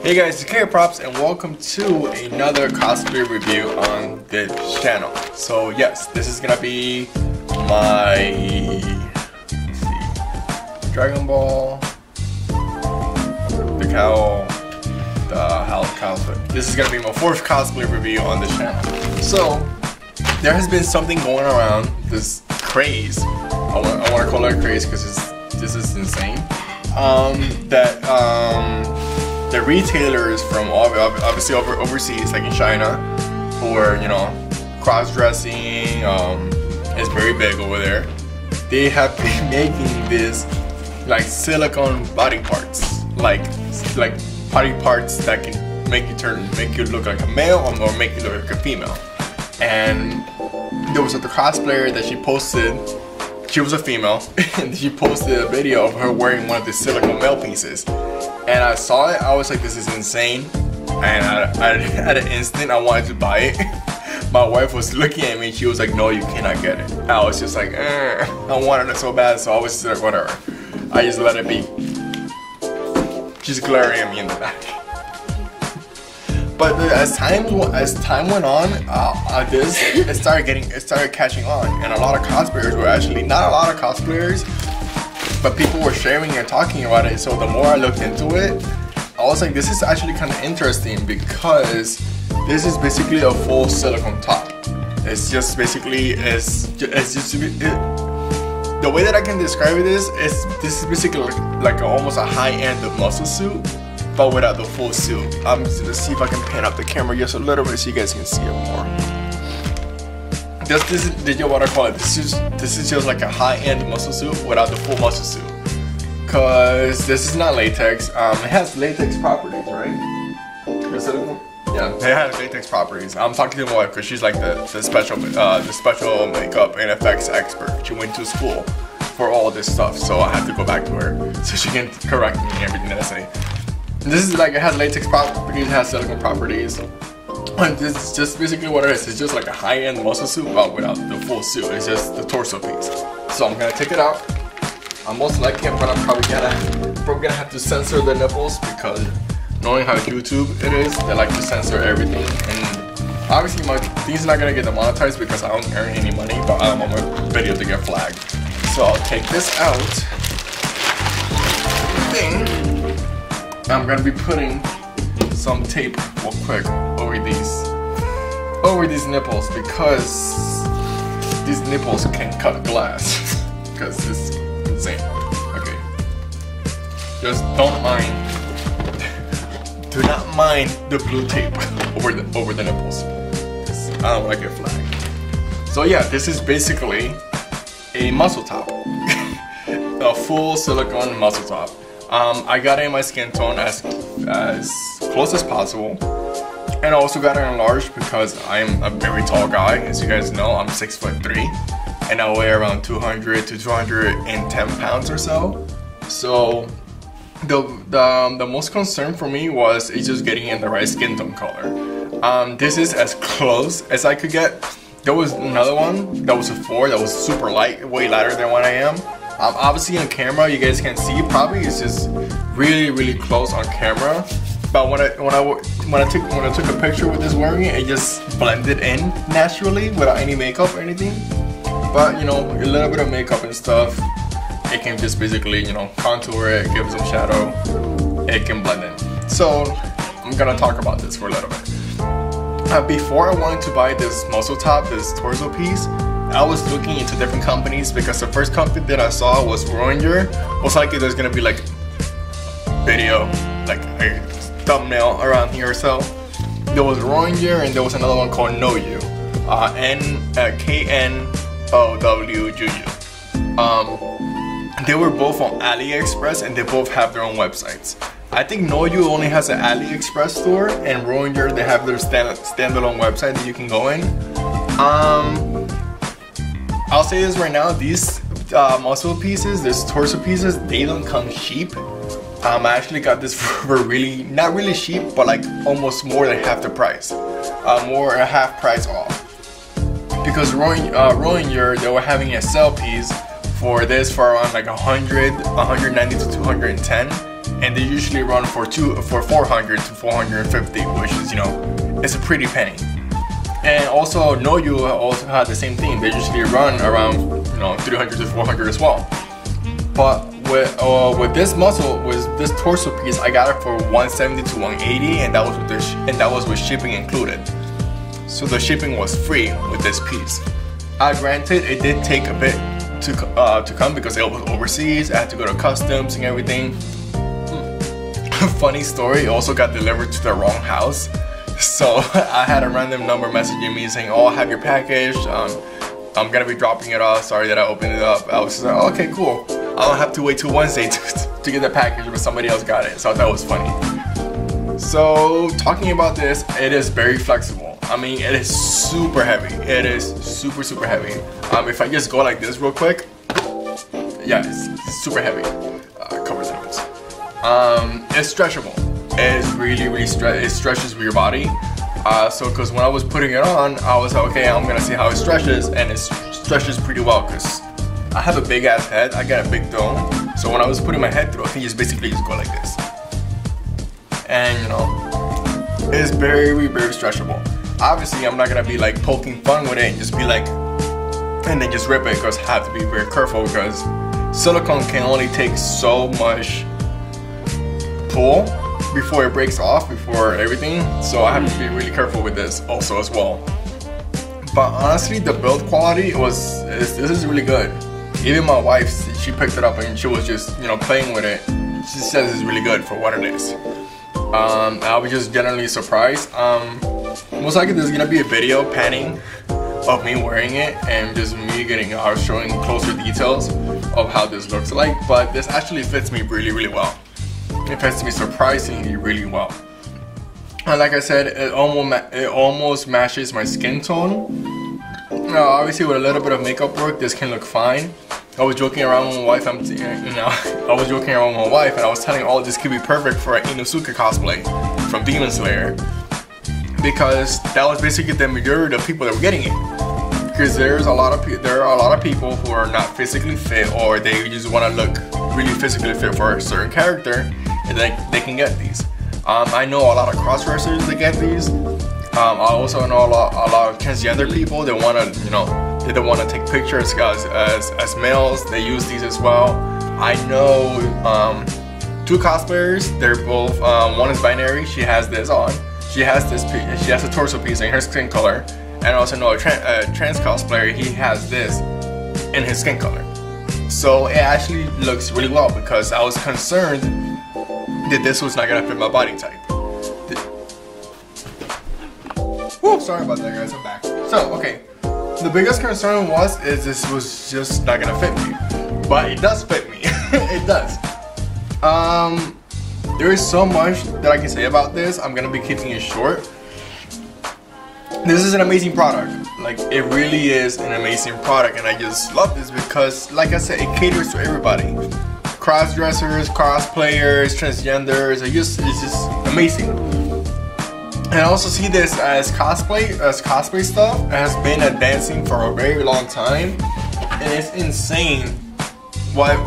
Hey guys, it's K-Props and welcome to another cosplay review on this channel. So yes, this is gonna be my, let's see, Dragon Ball, the cow, the house cosplay. This is gonna be my fourth cosplay review on this channel. So there has been something going around, this craze. I want to call it a craze because this is insane. The retailers from obviously overseas, like in China, who are, you know, cross-dressing, is very big over there. They have been making this like silicone body parts, like body parts that can make you look like a male or make you look like a female. And there was a cosplayer that she posted. She was a female, and she posted a video of her wearing one of the silicone male pieces. And I saw it, I was like, this is insane. And at an instant, I wanted to buy it. My wife was looking at me, and she was like, no, you cannot get it. I was just like, I wanted it so bad, so I was just like, whatever. I just let it be. She's glaring at me in the back. But as time went on, it started catching on, and a lot of cosplayers were actually, not a lot of cosplayers, but people were sharing and talking about it. So the more I looked into it, I was like, this is actually kind of interesting because this is basically a full silicone top. It's just basically the way that I can describe it is this is basically like almost a high-end muscle suit, but without the full suit. I'm just gonna see if I can pan up the camera just a little bit so you guys can see it more. This is what I call it. This is just like a high-end muscle suit without the full muscle suit. Cause this is not latex. It has latex properties, right? Yeah, it has latex properties. I'm talking to my wife because she's like the special makeup and effects expert. She went to school for all this stuff, so I have to go back to her so she can correct me and everything that I say. This is like, it has latex properties, it has silicone properties. And this is just basically what it is. It's just like a high-end muscle suit, but without the full suit. It's just the torso piece. So I'm gonna take it out. I'm most likely, but I'm probably gonna have to censor the nipples because knowing how YouTube it is, they like to censor everything. And obviously my thing's not gonna get demonetized because I don't earn any money, but I don't want my video to get flagged. So I'll take this out. I'm gonna be putting some tape real quick over these nipples because these nipples can cut glass because it's insane. Okay, just don't mind. Do not mind the blue tape over the nipples because I don't want to get flagged. So yeah, this is basically a muscle top, a full silicone muscle top. I got it in my skin tone as close as possible, and I also got it enlarged because I'm a very tall guy. As you guys know, I'm 6'3", and I weigh around 200 to 210 pounds or so. So the most concern for me was just getting in the right skin tone color. This is as close as I could get. There was another one that was a 4 that was super light, way lighter than what I am. Obviously on camera you guys can see probably it's just really close on camera, but when I took a picture with this wearing it, it just blended in naturally without any makeup or anything. But you know, a little bit of makeup and stuff, it can just basically, you know, contour it, give some shadow, it can blend in. So I'm gonna talk about this for a little bit. Before I wanted to buy this muscle top, this torso piece, I was looking into different companies because the first company that I saw was Roinger. Most likely there's gonna be like video, like a thumbnail around here or so. There was Roinger and there was another one called KnowU. KnowU. They were both on AliExpress and they both have their own websites. I think KnowU only has an AliExpress store, and Roinger, they have their standalone website that you can go in. I'll say this right now, these muscle pieces, these torso pieces, they don't come cheap. I actually got this for really, not really cheap, but like almost more than half the price. More than half price off. Because Roinger, they were having a sale piece for this for around like 190 to 210. and they usually run for 400 to 450, which is, you know, it's a pretty penny. And also KnowU also had the same thing. They usually run around, you know, 300 to 400 as well. But with this muscle, with this torso piece, I got it for 170 to 180, and that was with shipping included. So the shipping was free with this piece. Granted, it did take a bit to come because it was overseas. I had to go to customs and everything. Funny story, it also got delivered to the wrong house. So I had a random number messaging me saying, "Oh, I have your package. I'm gonna be dropping it off. Sorry that I opened it up." I was just like, oh, "Okay, cool. I don't have to wait till Wednesday to get the package, but somebody else got it." So that was funny. So talking about this, it is very flexible. I mean, it is super heavy. It is super heavy. If I just go like this real quick, yeah, it's super heavy. Cover limits. It's stretchable. It's really it stretches with your body. So because when I was putting it on, I was like, okay, I'm gonna see how it stretches, and it stretches pretty well because I have a big ass head. I got a big dome. So when I was putting my head through, I can just basically just go like this. And you know, it's very stretchable. Obviously, I'm not gonna be like poking fun with it and just be like, and then just rip it, because I have to be very careful because silicone can only take so much pull before it breaks off, before everything. So I have to be really careful with this also as well. But honestly, the build quality this is really good. Even my wife, she picked it up and she was just, you know, playing with it. She says it's really good for what it is. I was just generally surprised. Most likely there's gonna be a video panning of me wearing it and just me showing closer details of how this looks like. But this actually fits me really well. It fits me surprisingly really well. And like I said, it almost matches my skin tone. Now, obviously with a little bit of makeup work, this can look fine. I was joking around with my wife. I was joking around with my wife, and I was telling all this could be perfect for an Inosuke cosplay from Demon Slayer, because that was basically the majority of people that were getting it. Because there are a lot of people who are not physically fit, or they just want to look really physically fit for a certain character, and they can get these. I know a lot of cross-dressers that get these. I also know a lot of transgender people that want to, you know, they don't want to take pictures as males. They use these as well. I know 2 cosplayers. They're both. One is binary. She has this on. She has this piece. She has a torso piece in her skin color. And I also know a trans cosplayer. He has this in his skin color. So it actually looks really well, because I was concerned that this was not gonna fit my body type. Whoop, sorry about that, guys. I'm back. So okay. The biggest concern is this was just not gonna fit me, but it does fit me. It does. There is so much that I can say about this. I'm gonna be keeping it short. This is an amazing product. Like, it really is an amazing product, and I just love this because, like I said, it caters to everybody. Cross-dressers, cosplayers, transgenders. It's just amazing. And I also see this as cosplay stuff. It has been advancing for a very long time, and it's insane what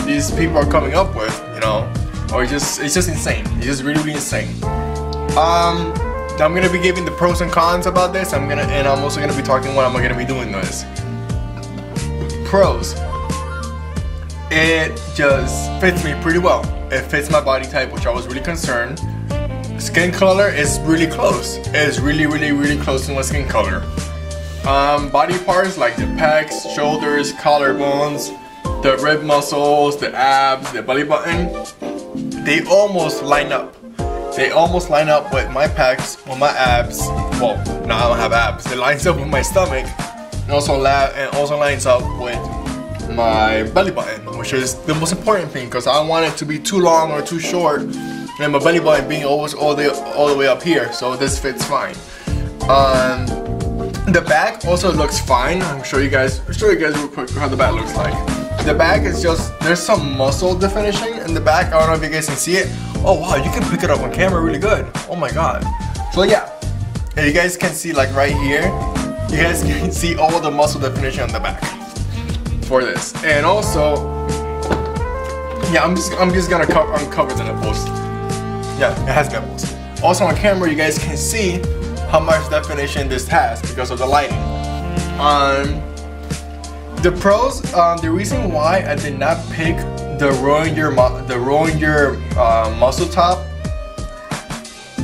these people are coming up with, you know, or it's just insane. It's just really insane. I'm gonna be giving the pros and cons about this. I'm also gonna be talking what I'm gonna be doing this. Pros. It just fits me pretty well. It fits my body type, which I was really concerned. Skin color is really close. It's really close to my skin color. Body parts like the pecs, shoulders, collarbones, the rib muscles, the abs, the belly button, they almost line up. They almost line up with my pecs, with my abs. Well, no, I don't have abs. It lines up with my stomach, and also lines up with my belly button, which is the most important thing, because I don't want it to be too long or too short, and my belly button being always all the way up here. So this fits fine. The back also looks fine. I'll show you guys real quick how the back looks like. The back is just, there's some muscle definition in the back. I don't know if you guys can see it. Oh wow, you can pick it up on camera really good. Oh my god. So yeah, and you guys can see, like right here, you guys can see all the muscle definition on the back for this. And also, Yeah, I'm just gonna uncover the nipples. Yeah, it has nipples. Also on camera, you guys can see how much definition this has because of the lighting. The pros, the reason why I did not pick the ruin your muscle top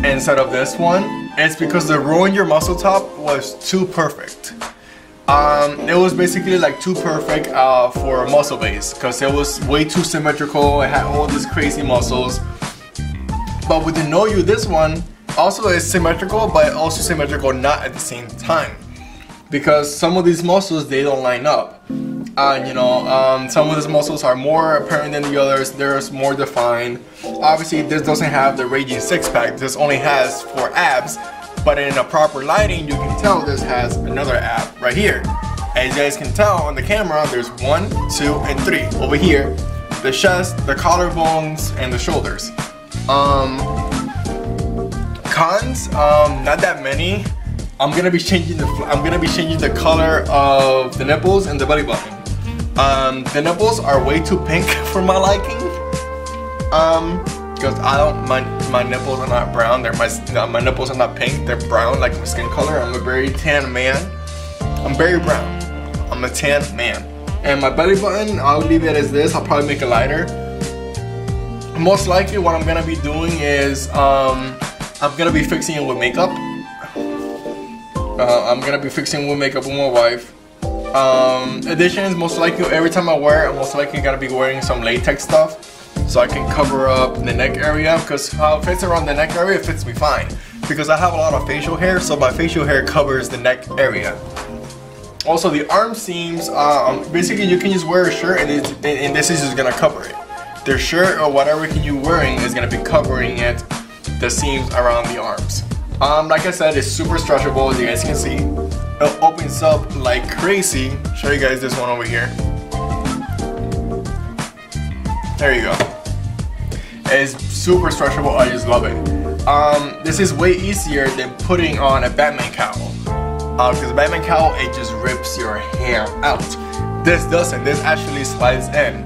instead of this one is because the ruin your muscle top was too perfect. It was basically like too perfect for a muscle base because it was way too symmetrical. It had all these crazy muscles. But with the KnowU, this one also is symmetrical, but also symmetrical not at the same time. Because some of these muscles, they don't line up. You know, some of these muscles are more apparent than the others. They're more defined. Obviously, this doesn't have the raging six-pack. This only has 4 abs. But in a proper lighting, you can tell this has another ab right here. As you guys can tell on the camera, there's 1, 2, and 3. Over here, the chest, the collarbones, and the shoulders. Cons, not that many. I'm gonna be changing the color of the nipples and the belly button. The nipples are way too pink for my liking. Because my nipples are not brown. My nipples are not pink. They're brown like my skin color. I'm a very tan man. I'm very brown. I'm a tan man. And my belly button, I'll leave it as this. I'll probably make it lighter. Most likely, what I'm gonna be doing is I'm gonna be fixing it with makeup. I'm gonna be fixing with makeup with my wife. Additions, most likely every time I wear it, I'm most likely gonna be wearing some latex stuff so I can cover up the neck area, because how it fits around the neck area, it fits me fine. Because I have a lot of facial hair, so my facial hair covers the neck area. Also, the arm seams, basically you can just wear a shirt and this is just gonna cover it. The shirt or whatever you're wearing is gonna be covering it, the seams around the arms. Like I said, it's super stretchable, as you guys can see. It opens up like crazy. Show you guys this one over here. There you go. It's super stretchable, I just love it. This is way easier than putting on a Batman cowl. Because Batman cowl, it just rips your hair out. This doesn't, this actually slides in.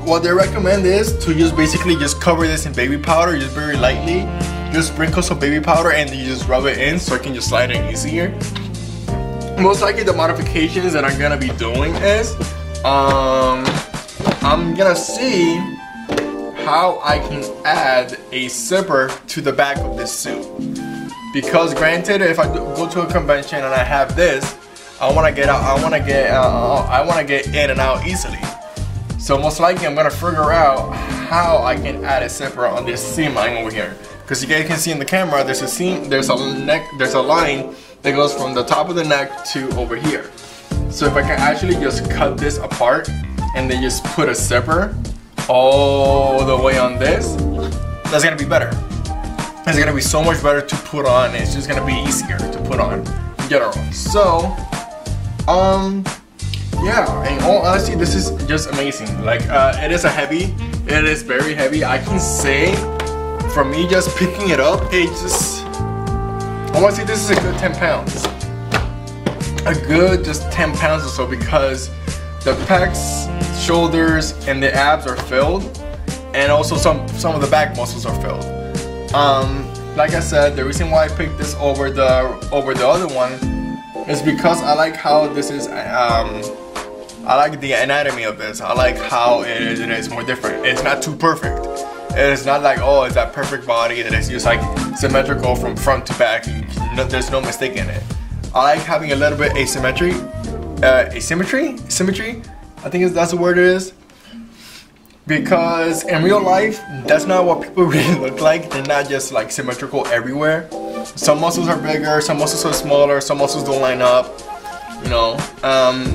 What they recommend is to basically just cover this in baby powder, just very lightly. Just sprinkle some baby powder and you just rub it in so it can just slide in easier. Most likely the modifications that I'm gonna be doing is I'm gonna see how I can add a zipper to the back of this suit. Because granted, if I go to a convention and I have this, I wanna get out, I wanna get in and out easily. So most likely I'm gonna figure out how I can add a zipper on this seam line over here. Because you guys can see in the camera, there's a seam, there's a line that goes from the top of the neck to over here. So if I can actually just cut this apart and then just put a zipper all the way on this, that's gonna be better. It's gonna be so much better to put on. It's just gonna be easier to put on in general. So, yeah, in all honesty, this is just amazing. Like, it is it is very heavy. I can say, for me just picking it up, I want to say this is a good 10 pounds. A good just 10 pounds or so, because the pecs, shoulders, and the abs are filled, and also some of the back muscles are filled. Like I said, the reason why I picked this over the other one is because I like how this is. I like the anatomy of this. I like how it is more different. It's not too perfect. It's not like, oh, it's that perfect body that is just like symmetrical from front to back and there's no mistake in it. I like having a little bit asymmetry. Symmetry? I think that's the word it is. Because in real life, that's not what people really look like. They're not just like symmetrical everywhere. Some muscles are bigger, some muscles are smaller, some muscles don't line up. You know,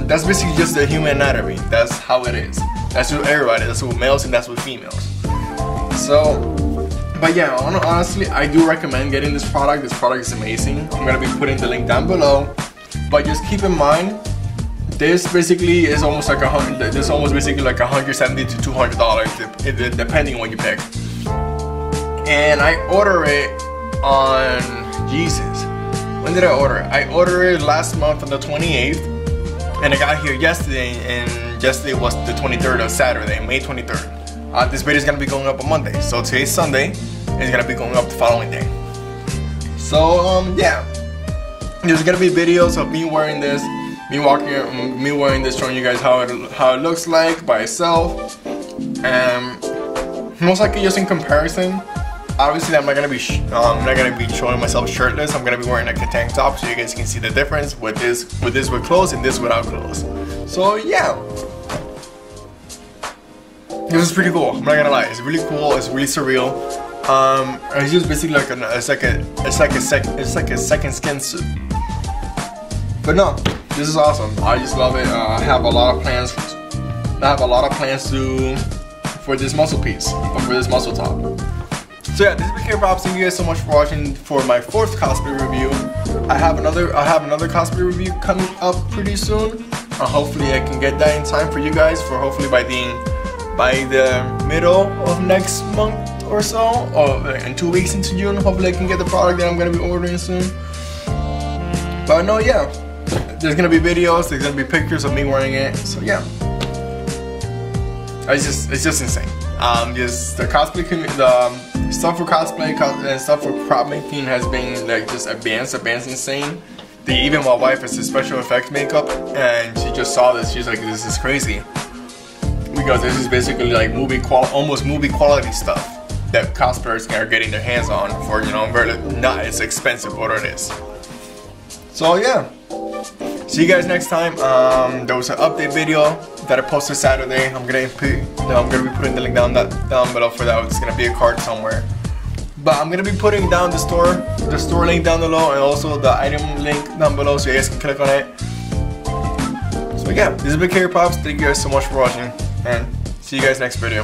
that's basically just the human anatomy. That's how it is. That's with everybody. That's with males and that's with females. So, but yeah, honestly, I do recommend getting this product. This product is amazing. I'm gonna be putting the link down below. But just keep in mind, this basically is almost like basically like $170 to $200, depending on what you pick. And I order it on Jesus. When did I order it? I ordered it last month on the 28th, and I got here yesterday, and yesterday was the 23rd of Saturday, May 23rd. This video is gonna be going up on Monday. So today's Sunday, it's gonna be going up the following day. So yeah, there's gonna be videos of me wearing this, me wearing this, showing you guys how it looks like by itself, and most likely just in comparison. Obviously, I'm not gonna be showing myself shirtless. I'm gonna be wearing like a tank top, so you guys can see the difference with this with clothes and this without clothes. So yeah, this is pretty cool. I'm not gonna lie, it's really cool. It's really surreal. It's just basically like it's like a second skin suit. But no, this is awesome. I just love it. I have a lot of plans. For this muscle piece, or for this muscle top. So yeah, this is BK Props. Thank you guys so much for watching for my 4th cosplay review. I have another cosplay review coming up pretty soon. Hopefully I can get that in time for you guys, for hopefully by the middle of next month or so, or in 2 weeks into June. Hopefully I can get the product that I'm gonna be ordering soon. But no, yeah, there's gonna be videos, there's gonna be pictures of me wearing it. So yeah, it's just insane. Just the cosplay, the stuff for cosplay and stuff for prop making has been like just advanced insane. Even my wife is a special effects makeup, and she just saw this. She's like, "This is crazy," because this is basically like almost movie quality stuff that cosplayers are getting their hands on for, you know, very not as expensive what it is. So yeah, see you guys next time. There was an update video that I posted Saturday. I'm gonna be putting the link down below for that. It's gonna be a card somewhere. But I'm gonna be putting down the store link down below, and also the item link down below, so you guys can click on it. So yeah, this is BK Props. Thank you guys so much for watching, and see you guys next video.